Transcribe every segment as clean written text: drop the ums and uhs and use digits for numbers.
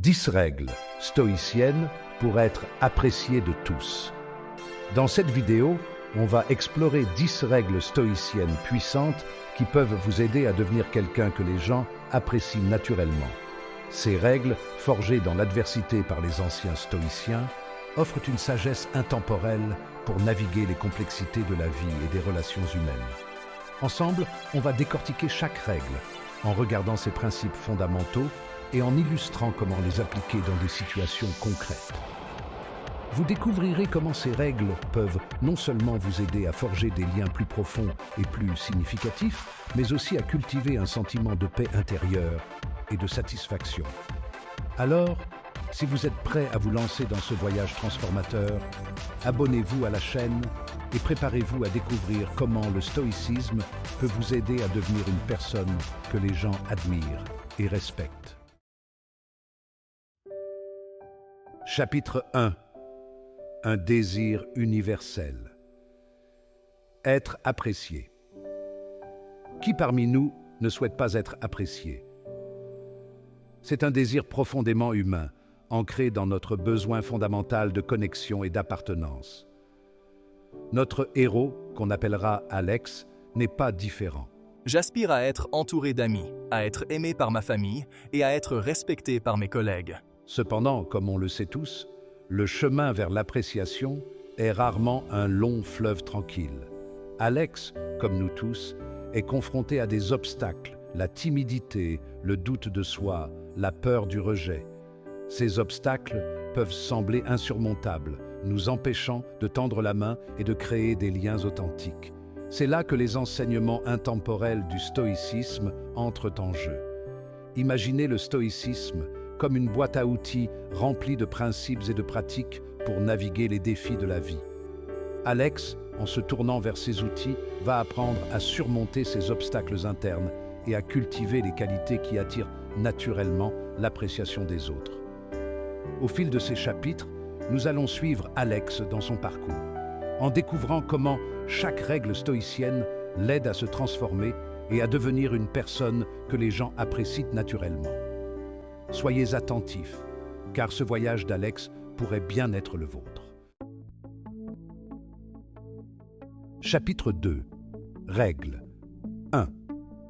10 règles stoïciennes pour être appréciées de tous. Dans cette vidéo, on va explorer 10 règles stoïciennes puissantes qui peuvent vous aider à devenir quelqu'un que les gens apprécient naturellement. Ces règles, forgées dans l'adversité par les anciens stoïciens, offrent une sagesse intemporelle pour naviguer les complexités de la vie et des relations humaines. Ensemble, on va décortiquer chaque règle en regardant ses principes fondamentaux et en illustrant comment les appliquer dans des situations concrètes. Vous découvrirez comment ces règles peuvent non seulement vous aider à forger des liens plus profonds et plus significatifs, mais aussi à cultiver un sentiment de paix intérieure et de satisfaction. Alors, si vous êtes prêt à vous lancer dans ce voyage transformateur, abonnez-vous à la chaîne et préparez-vous à découvrir comment le stoïcisme peut vous aider à devenir une personne que les gens admirent et respectent. Chapitre 1. Un désir universel. Être apprécié. Qui parmi nous ne souhaite pas être apprécié? C'est un désir profondément humain, ancré dans notre besoin fondamental de connexion et d'appartenance. Notre héros, qu'on appellera Alex, n'est pas différent. J'aspire à être entouré d'amis, à être aimé par ma famille et à être respecté par mes collègues. Cependant, comme on le sait tous, le chemin vers l'appréciation est rarement un long fleuve tranquille. Alex, comme nous tous, est confronté à des obstacles, la timidité, le doute de soi, la peur du rejet. Ces obstacles peuvent sembler insurmontables, nous empêchant de tendre la main et de créer des liens authentiques. C'est là que les enseignements intemporels du stoïcisme entrent en jeu. Imaginez le stoïcisme comme une boîte à outils remplie de principes et de pratiques pour naviguer les défis de la vie. Alex, en se tournant vers ces outils, va apprendre à surmonter ses obstacles internes et à cultiver les qualités qui attirent naturellement l'appréciation des autres. Au fil de ces chapitres, nous allons suivre Alex dans son parcours, en découvrant comment chaque règle stoïcienne l'aide à se transformer et à devenir une personne que les gens apprécient naturellement. Soyez attentifs, car ce voyage d'Alex pourrait bien être le vôtre. Chapitre 2. Règle 1.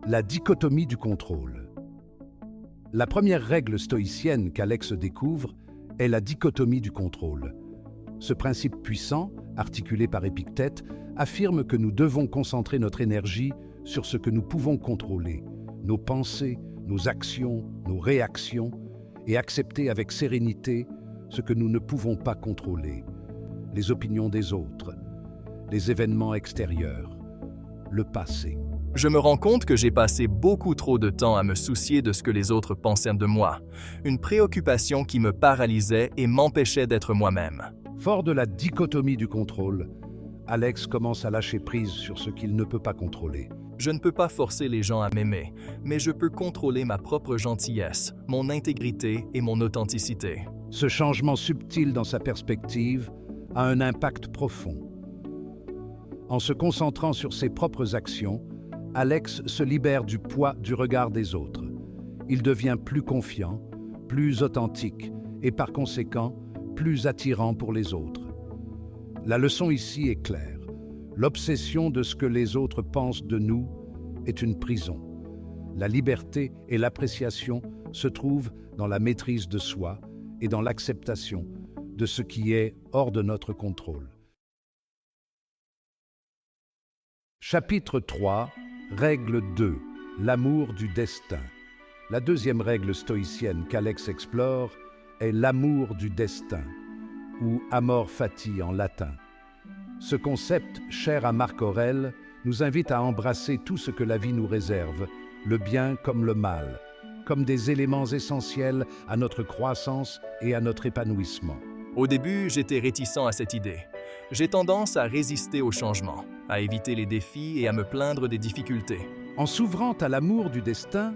La dichotomie du contrôle. La première règle stoïcienne qu'Alex découvre est la dichotomie du contrôle. Ce principe puissant, articulé par Épictète, affirme que nous devons concentrer notre énergie sur ce que nous pouvons contrôler, nos pensées, nos actions, nos réactions, et accepter avec sérénité ce que nous ne pouvons pas contrôler, les opinions des autres, les événements extérieurs, le passé. Je me rends compte que j'ai passé beaucoup trop de temps à me soucier de ce que les autres pensaient de moi, une préoccupation qui me paralysait et m'empêchait d'être moi-même. Fort de la dichotomie du contrôle, Alex commence à lâcher prise sur ce qu'il ne peut pas contrôler. Je ne peux pas forcer les gens à m'aimer, mais je peux contrôler ma propre gentillesse, mon intégrité et mon authenticité. Ce changement subtil dans sa perspective a un impact profond. En se concentrant sur ses propres actions, Alex se libère du poids du regard des autres. Il devient plus confiant, plus authentique et par conséquent, plus attirant pour les autres. La leçon ici est claire. L'obsession de ce que les autres pensent de nous est une prison. La liberté et l'appréciation se trouvent dans la maîtrise de soi et dans l'acceptation de ce qui est hors de notre contrôle. Chapitre 3. Règle 2. L'amour du destin. La deuxième règle stoïcienne qu'Alex explore est l'amour du destin, ou amor fati en latin. Ce concept, cher à Marc Aurèle, nous invite à embrasser tout ce que la vie nous réserve, le bien comme le mal, comme des éléments essentiels à notre croissance et à notre épanouissement. Au début, j'étais réticent à cette idée. J'ai tendance à résister au changement, à éviter les défis et à me plaindre des difficultés. En s'ouvrant à l'amour du destin,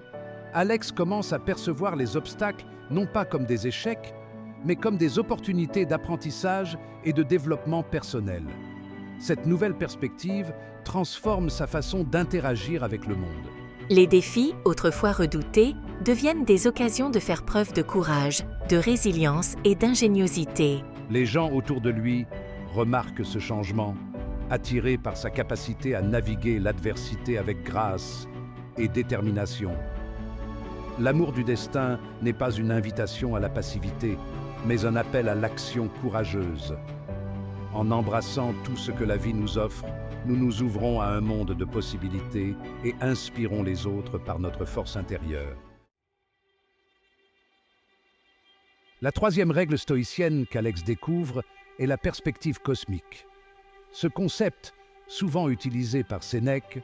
Alex commence à percevoir les obstacles non pas comme des échecs, mais comme des opportunités d'apprentissage et de développement personnel. Cette nouvelle perspective transforme sa façon d'interagir avec le monde. Les défis, autrefois redoutés, deviennent des occasions de faire preuve de courage, de résilience et d'ingéniosité. Les gens autour de lui remarquent ce changement, attirés par sa capacité à naviguer l'adversité avec grâce et détermination. L'amour du destin n'est pas une invitation à la passivité, mais un appel à l'action courageuse. En embrassant tout ce que la vie nous offre, nous nous ouvrons à un monde de possibilités et inspirons les autres par notre force intérieure. La troisième règle stoïcienne qu'Alex découvre est la perspective cosmique. Ce concept, souvent utilisé par Sénèque,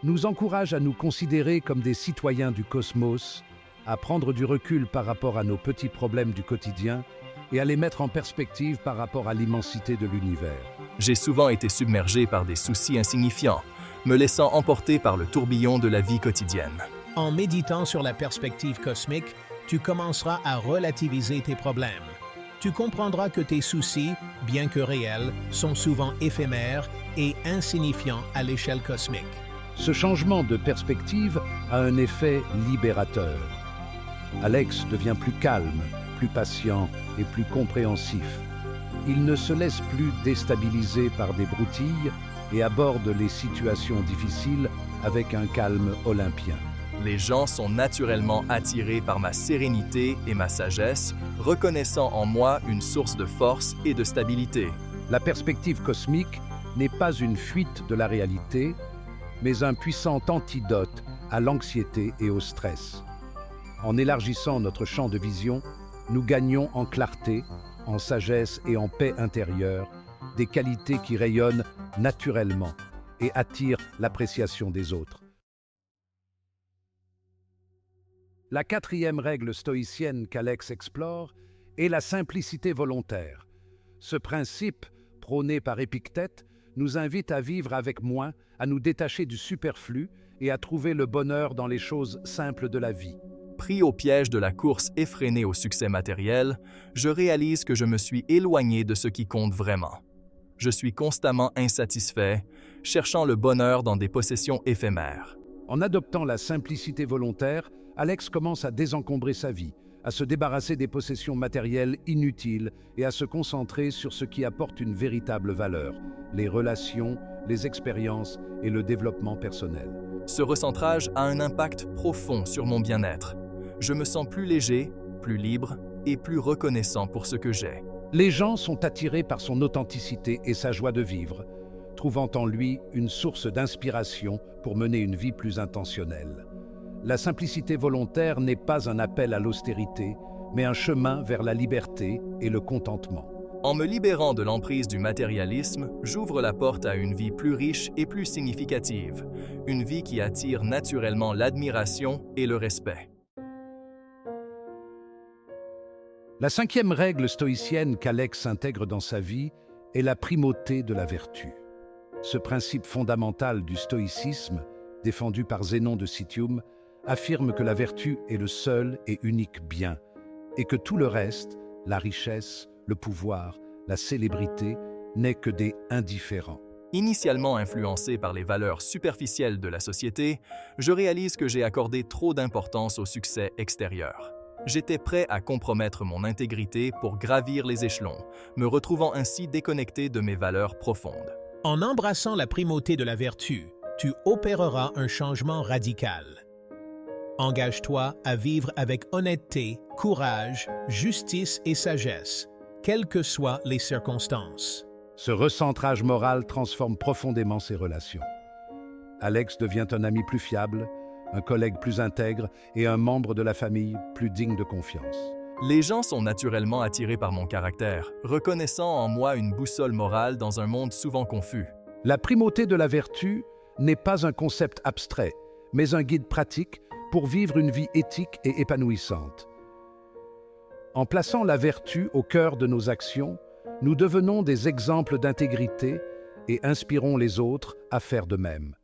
nous encourage à nous considérer comme des citoyens du cosmos, à prendre du recul par rapport à nos petits problèmes du quotidien et à les mettre en perspective par rapport à l'immensité de l'univers. J'ai souvent été submergé par des soucis insignifiants, me laissant emporter par le tourbillon de la vie quotidienne. En méditant sur la perspective cosmique, tu commenceras à relativiser tes problèmes. Tu comprendras que tes soucis, bien que réels, sont souvent éphémères et insignifiants à l'échelle cosmique. Ce changement de perspective a un effet libérateur. Alex devient plus calme, plus patient et plus compréhensif. Il ne se laisse plus déstabiliser par des broutilles et aborde les situations difficiles avec un calme olympien. Les gens sont naturellement attirés par ma sérénité et ma sagesse, reconnaissant en moi une source de force et de stabilité. La perspective cosmique n'est pas une fuite de la réalité, mais un puissant antidote à l'anxiété et au stress. En élargissant notre champ de vision, nous gagnons en clarté, en sagesse et en paix intérieure, des qualités qui rayonnent naturellement et attirent l'appréciation des autres. La quatrième règle stoïcienne qu'Alex explore est la simplicité volontaire. Ce principe, prôné par Épictète, nous invite à vivre avec moins, à nous détacher du superflu et à trouver le bonheur dans les choses simples de la vie. Pris au piège de la course effrénée au succès matériel, je réalise que je me suis éloigné de ce qui compte vraiment. Je suis constamment insatisfait, cherchant le bonheur dans des possessions éphémères. En adoptant la simplicité volontaire, Alex commence à désencombrer sa vie, à se débarrasser des possessions matérielles inutiles et à se concentrer sur ce qui apporte une véritable valeur, les relations, les expériences et le développement personnel. Ce recentrage a un impact profond sur mon bien-être. Je me sens plus léger, plus libre et plus reconnaissant pour ce que j'ai. Les gens sont attirés par son authenticité et sa joie de vivre, trouvant en lui une source d'inspiration pour mener une vie plus intentionnelle. La simplicité volontaire n'est pas un appel à l'austérité, mais un chemin vers la liberté et le contentement. En me libérant de l'emprise du matérialisme, j'ouvre la porte à une vie plus riche et plus significative, une vie qui attire naturellement l'admiration et le respect. La cinquième règle stoïcienne qu'Alex intègre dans sa vie est la primauté de la vertu. Ce principe fondamental du stoïcisme, défendu par Zénon de Citium, affirme que la vertu est le seul et unique bien, et que tout le reste, la richesse, le pouvoir, la célébrité, n'est que des indifférents. Initialement influencé par les valeurs superficielles de la société, je réalise que j'ai accordé trop d'importance au succès extérieur. J'étais prêt à compromettre mon intégrité pour gravir les échelons, me retrouvant ainsi déconnecté de mes valeurs profondes. En embrassant la primauté de la vertu, tu opéreras un changement radical. Engage-toi à vivre avec honnêteté, courage, justice et sagesse, quelles que soient les circonstances. Ce recentrage moral transforme profondément ses relations. Alex devient un ami plus fiable, un collègue plus intègre et un membre de la famille plus digne de confiance. Les gens sont naturellement attirés par mon caractère, reconnaissant en moi une boussole morale dans un monde souvent confus. La primauté de la vertu n'est pas un concept abstrait, mais un guide pratique pour vivre une vie éthique et épanouissante. En plaçant la vertu au cœur de nos actions, nous devenons des exemples d'intégrité et inspirons les autres à faire de même.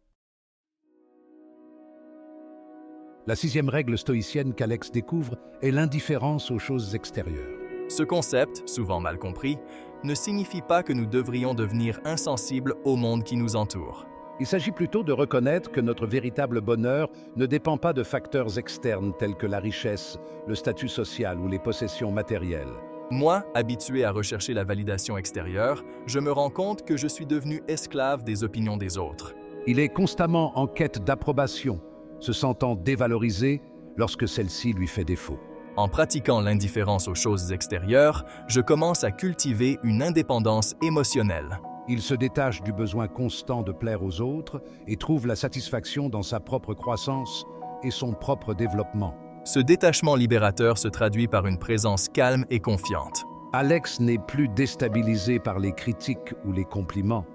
La sixième règle stoïcienne qu'Alex découvre est l'indifférence aux choses extérieures. Ce concept, souvent mal compris, ne signifie pas que nous devrions devenir insensibles au monde qui nous entoure. Il s'agit plutôt de reconnaître que notre véritable bonheur ne dépend pas de facteurs externes tels que la richesse, le statut social ou les possessions matérielles. Moi, habitué à rechercher la validation extérieure, je me rends compte que je suis devenu esclave des opinions des autres. Il est constamment en quête d'approbation, se sentant dévalorisé lorsque celle-ci lui fait défaut. En pratiquant l'indifférence aux choses extérieures, je commence à cultiver une indépendance émotionnelle. Il se détache du besoin constant de plaire aux autres et trouve la satisfaction dans sa propre croissance et son propre développement. Ce détachement libérateur se traduit par une présence calme et confiante. Alex n'est plus déstabilisé par les critiques ou les compliments,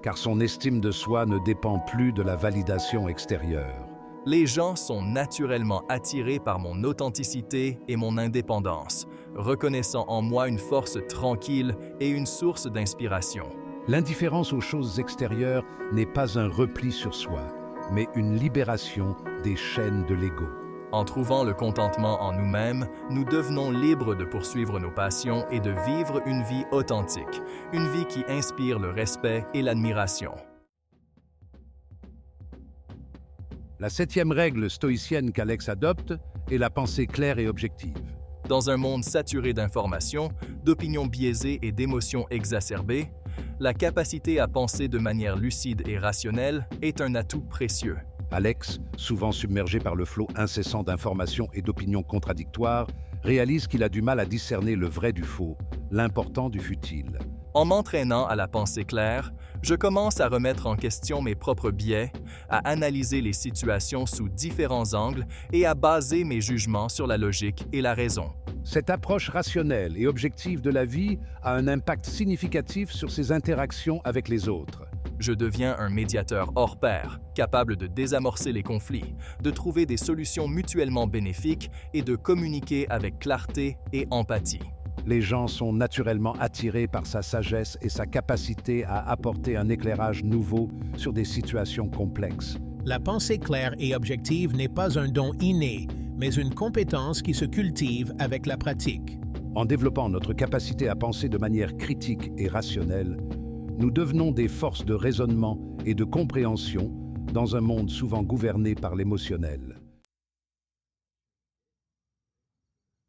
car son estime de soi ne dépend plus de la validation extérieure. Les gens sont naturellement attirés par mon authenticité et mon indépendance, reconnaissant en moi une force tranquille et une source d'inspiration. L'indifférence aux choses extérieures n'est pas un repli sur soi, mais une libération des chaînes de l'ego. En trouvant le contentement en nous-mêmes, nous devenons libres de poursuivre nos passions et de vivre une vie authentique, une vie qui inspire le respect et l'admiration. La 7e règle stoïcienne qu'Alex adopte est la pensée claire et objective. Dans un monde saturé d'informations, d'opinions biaisées et d'émotions exacerbées, la capacité à penser de manière lucide et rationnelle est un atout précieux. Alex, souvent submergé par le flot incessant d'informations et d'opinions contradictoires, réalise qu'il a du mal à discerner le vrai du faux, l'important du futile. En m'entraînant à la pensée claire, je commence à remettre en question mes propres biais, à analyser les situations sous différents angles et à baser mes jugements sur la logique et la raison. Cette approche rationnelle et objective de la vie a un impact significatif sur ses interactions avec les autres. Je deviens un médiateur hors pair, capable de désamorcer les conflits, de trouver des solutions mutuellement bénéfiques et de communiquer avec clarté et empathie. Les gens sont naturellement attirés par sa sagesse et sa capacité à apporter un éclairage nouveau sur des situations complexes. La pensée claire et objective n'est pas un don inné, mais une compétence qui se cultive avec la pratique. En développant notre capacité à penser de manière critique et rationnelle, nous devenons des forces de raisonnement et de compréhension dans un monde souvent gouverné par l'émotionnel.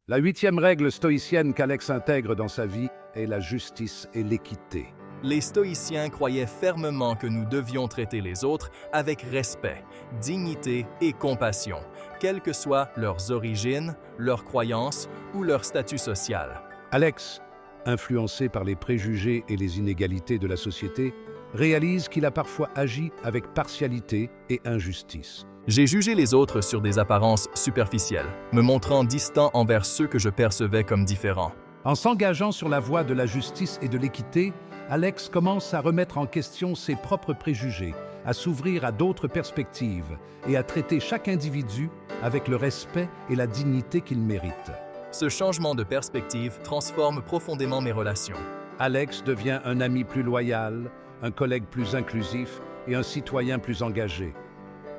La 8e règle stoïcienne qu'Alex intègre dans sa vie est la justice et l'équité. Les stoïciens croyaient fermement que nous devions traiter les autres avec respect, dignité et compassion, quelles que soient leurs origines, leurs croyances ou leur statut social. Alex, influencé par les préjugés et les inégalités de la société, réalise qu'il a parfois agi avec partialité et injustice. J'ai jugé les autres sur des apparences superficielles, me montrant distant envers ceux que je percevais comme différents. En s'engageant sur la voie de la justice et de l'équité, Alex commence à remettre en question ses propres préjugés, à s'ouvrir à d'autres perspectives et à traiter chaque individu avec le respect et la dignité qu'il mérite. Ce changement de perspective transforme profondément mes relations. Alex devient un ami plus loyal, un collègue plus inclusif et un citoyen plus engagé.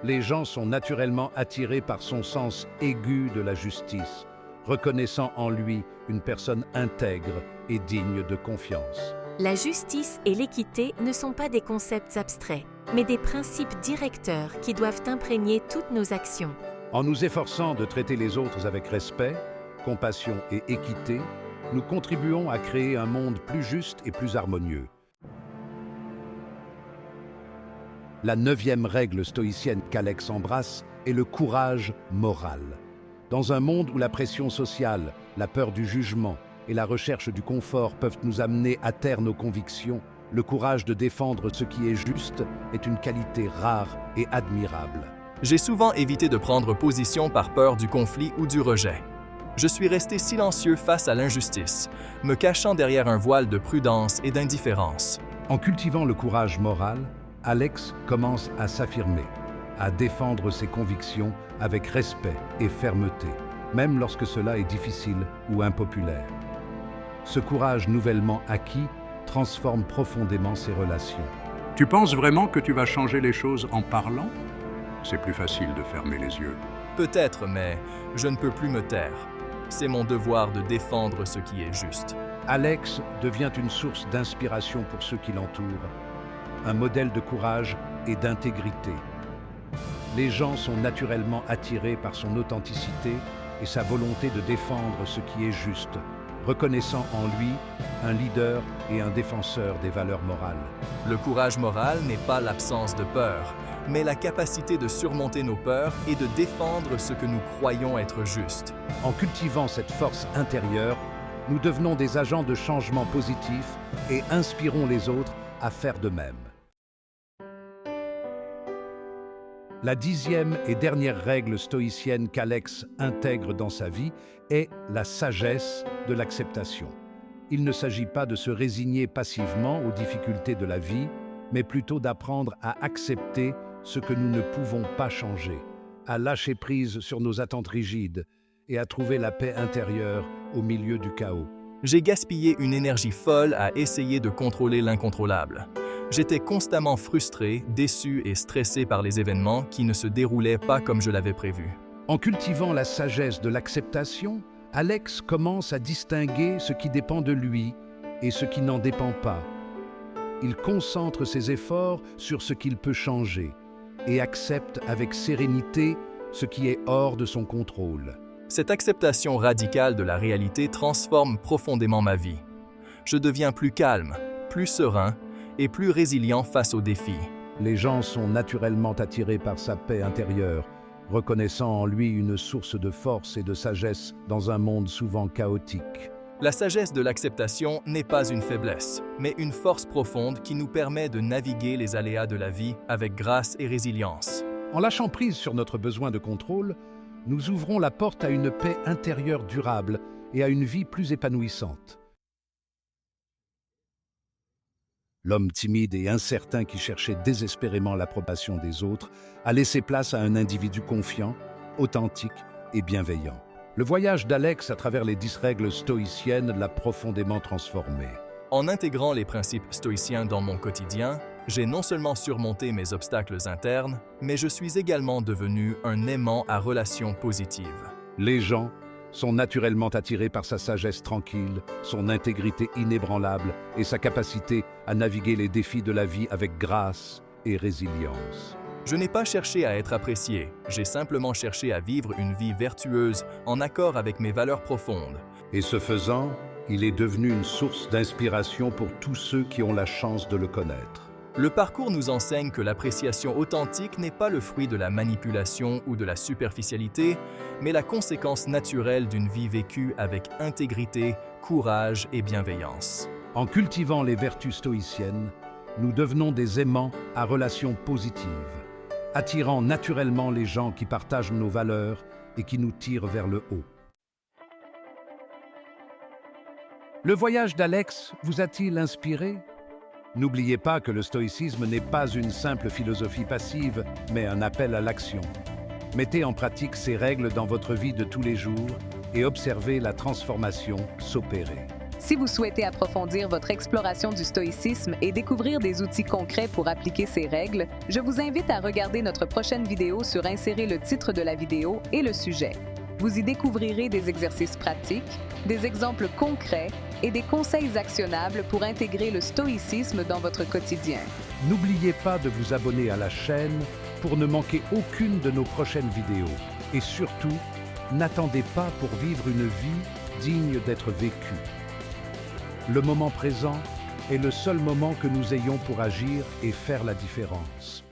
Les gens sont naturellement attirés par son sens aigu de la justice, reconnaissant en lui une personne intègre et digne de confiance. La justice et l'équité ne sont pas des concepts abstraits, mais des principes directeurs qui doivent imprégner toutes nos actions. En nous efforçant de traiter les autres avec respect, compassion et équité, nous contribuons à créer un monde plus juste et plus harmonieux. La 9e règle stoïcienne qu'Alex embrasse est le courage moral. Dans un monde où la pression sociale, la peur du jugement et la recherche du confort peuvent nous amener à taire nos convictions, le courage de défendre ce qui est juste est une qualité rare et admirable. J'ai souvent évité de prendre position par peur du conflit ou du rejet. Je suis resté silencieux face à l'injustice, me cachant derrière un voile de prudence et d'indifférence. En cultivant le courage moral, Alex commence à s'affirmer, à défendre ses convictions avec respect et fermeté, même lorsque cela est difficile ou impopulaire. Ce courage nouvellement acquis transforme profondément ses relations. Tu penses vraiment que tu vas changer les choses en parlant? C'est plus facile de fermer les yeux. Peut-être, mais je ne peux plus me taire. C'est mon devoir de défendre ce qui est juste. Alex devient une source d'inspiration pour ceux qui l'entourent, un modèle de courage et d'intégrité. Les gens sont naturellement attirés par son authenticité et sa volonté de défendre ce qui est juste, reconnaissant en lui un leader et un défenseur des valeurs morales. Le courage moral n'est pas l'absence de peur, mais la capacité de surmonter nos peurs et de défendre ce que nous croyons être juste. En cultivant cette force intérieure, nous devenons des agents de changement positif et inspirons les autres à faire de même. La 10e et dernière règle stoïcienne qu'Alex intègre dans sa vie est la sagesse de l'acceptation. Il ne s'agit pas de se résigner passivement aux difficultés de la vie, mais plutôt d'apprendre à accepter ce que nous ne pouvons pas changer, à lâcher prise sur nos attentes rigides et à trouver la paix intérieure au milieu du chaos. J'ai gaspillé une énergie folle à essayer de contrôler l'incontrôlable. J'étais constamment frustré, déçu et stressé par les événements qui ne se déroulaient pas comme je l'avais prévu. En cultivant la sagesse de l'acceptation, Alex commence à distinguer ce qui dépend de lui et ce qui n'en dépend pas. Il concentre ses efforts sur ce qu'il peut changer et accepte avec sérénité ce qui est hors de son contrôle. Cette acceptation radicale de la réalité transforme profondément ma vie. Je deviens plus calme, plus serein et plus résilient face aux défis. Les gens sont naturellement attirés par sa paix intérieure, reconnaissant en lui une source de force et de sagesse dans un monde souvent chaotique. La sagesse de l'acceptation n'est pas une faiblesse, mais une force profonde qui nous permet de naviguer les aléas de la vie avec grâce et résilience. En lâchant prise sur notre besoin de contrôle, nous ouvrons la porte à une paix intérieure durable et à une vie plus épanouissante. L'homme timide et incertain qui cherchait désespérément l'approbation des autres a laissé place à un individu confiant, authentique et bienveillant. Le voyage d'Alex à travers les 10 règles stoïciennes l'a profondément transformé. En intégrant les principes stoïciens dans mon quotidien, j'ai non seulement surmonté mes obstacles internes, mais je suis également devenu un aimant à relations positives. Les gens sont naturellement attirés par sa sagesse tranquille, son intégrité inébranlable et sa capacité à naviguer les défis de la vie avec grâce et résilience. Je n'ai pas cherché à être apprécié, j'ai simplement cherché à vivre une vie vertueuse en accord avec mes valeurs profondes. Et ce faisant, il est devenu une source d'inspiration pour tous ceux qui ont la chance de le connaître. Le parcours nous enseigne que l'appréciation authentique n'est pas le fruit de la manipulation ou de la superficialité, mais la conséquence naturelle d'une vie vécue avec intégrité, courage et bienveillance. En cultivant les vertus stoïciennes, nous devenons des aimants à relations positives, attirant naturellement les gens qui partagent nos valeurs et qui nous tirent vers le haut. Le voyage d'Alex vous a-t-il inspiré ? N'oubliez pas que le stoïcisme n'est pas une simple philosophie passive, mais un appel à l'action. Mettez en pratique ces règles dans votre vie de tous les jours et observez la transformation s'opérer. Si vous souhaitez approfondir votre exploration du stoïcisme et découvrir des outils concrets pour appliquer ces règles, je vous invite à regarder notre prochaine vidéo sur Insérer le titre de la vidéo et le sujet. Vous y découvrirez des exercices pratiques, des exemples concrets et des conseils actionnables pour intégrer le stoïcisme dans votre quotidien. N'oubliez pas de vous abonner à la chaîne pour ne manquer aucune de nos prochaines vidéos. Et surtout, n'attendez pas pour vivre une vie digne d'être vécue. Le moment présent est le seul moment que nous ayons pour agir et faire la différence.